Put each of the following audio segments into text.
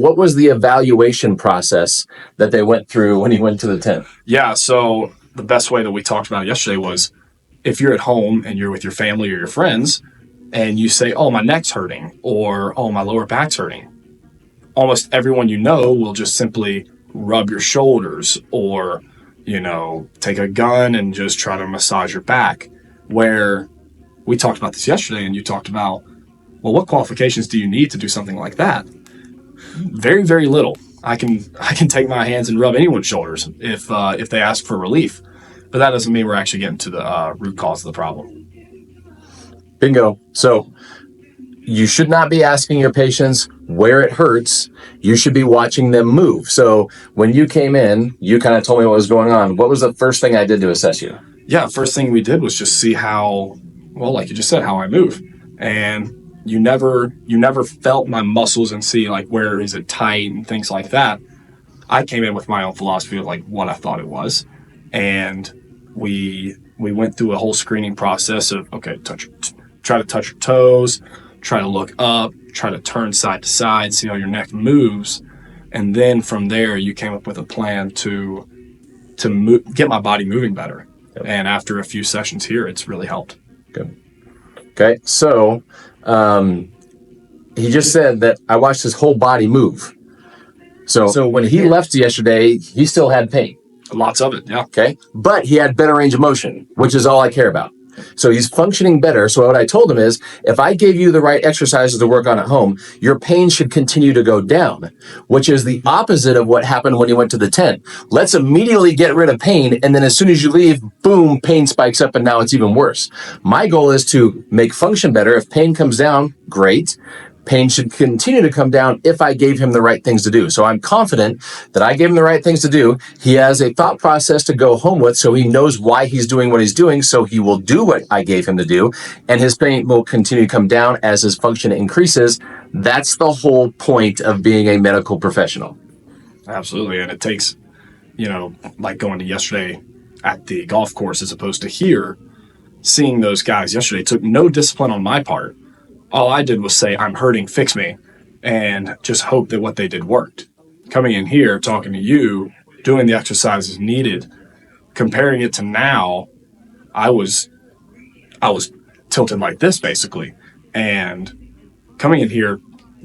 what was the evaluation process that they went through when he went to the tent? Yeah, so the best way that we talked about it yesterday was if you're at home and you're with your family or your friends and you say, oh, my neck's hurting or, oh, my lower back's hurting, almost everyone you know will just simply rub your shoulders or, take a gun and just try to massage your back. Where we talked about this yesterday and you talked about, well, what qualifications do you need to do something like that? Very, very little. I can take my hands and rub anyone's shoulders if they ask for relief. But that doesn't mean we're actually getting to the root cause of the problem. Bingo. So you should not be asking your patients where it hurts. You should be watching them move. So when you came in, you kind of told me what was going on. What was the first thing I did to assess you? Yeah, first thing we did was just see how, well, like you just said, how I move. And you never felt my muscles and see like where is it tight and things like that. I came in with my own philosophy of like what I thought it was. And we went through a whole screening process of, okay, try to touch your toes, try to look up, try to turn side to side, see how your neck moves. And then from there, you came up with a plan to get my body moving better. Yep. And after a few sessions here, it's really helped. Good. Okay. So he just said that I watched his whole body move. So when he left yesterday, he still had pain. Lots of it, yeah. Okay. But he had better range of motion, which is all I care about. So he's functioning better. So what I told him is, if I gave you the right exercises to work on at home, your pain should continue to go down, which is the opposite of what happened when you went to the tent. Let's immediately get rid of pain. And then as soon as you leave, boom, pain spikes up and now it's even worse. My goal is to make function better. If pain comes down, great. Pain should continue to come down if I gave him the right things to do. So I'm confident that I gave him the right things to do. He has a thought process to go home with, so he knows why he's doing what he's doing, so he will do what I gave him to do, and his pain will continue to come down as his function increases. That's the whole point of being a medical professional. Absolutely, and it takes, like going to yesterday at the golf course as opposed to here, seeing those guys yesterday took no discipline on my part. All I did was say, I'm hurting, fix me, and just hope that what they did worked. Coming in here, talking to you, doing the exercises needed, comparing it to now, I was tilted like this, basically. And coming in here,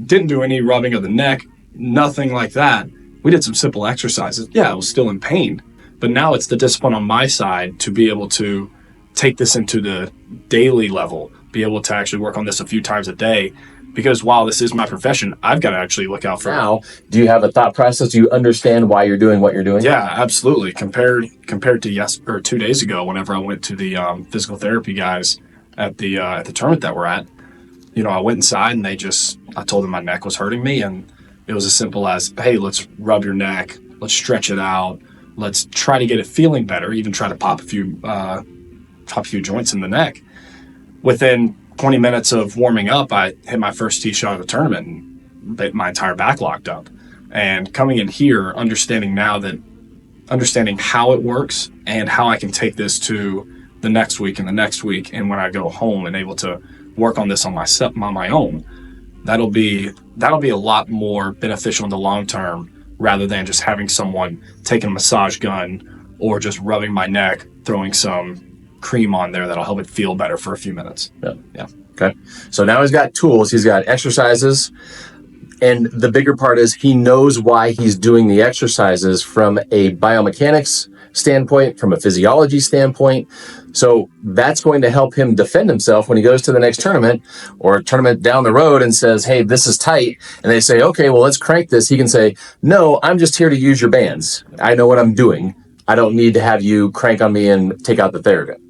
didn't do any rubbing of the neck, nothing like that. We did some simple exercises. Yeah, I was still in pain, but now it's the discipline on my side to be able to take this into the daily level, be able to actually work on this a few times a day, because while this is my profession, I've got to actually look out for now. Do you have a thought process? Do you understand why you're doing what you're doing? Yeah, absolutely. Compared to 2 days ago, whenever I went to the physical therapy guys at the tournament that we're at, I went inside and I told them my neck was hurting me, and it was as simple as, hey, let's rub your neck, let's stretch it out, let's try to get it feeling better, even try to pop a few joints in the neck. Within 20 minutes of warming up, I hit my first tee shot of the tournament and my entire back locked up. And coming in here, understanding how it works and how I can take this to the next week and the next week, and when I go home and able to work on this on my own, that'll be a lot more beneficial in the long term, rather than just having someone taking a massage gun or just rubbing my neck, throwing some cream on there that'll help it feel better for a few minutes. Yeah. Okay. So now he's got tools, he's got exercises, and the bigger part is he knows why he's doing the exercises from a biomechanics standpoint, from a physiology standpoint. So that's going to help him defend himself when he goes to the next tournament or a tournament down the road and says, hey, this is tight. And they say, okay, well, let's crank this. He can say, no, I'm just here to use your bands. I know what I'm doing. I don't need to have you crank on me and take out the Theragun.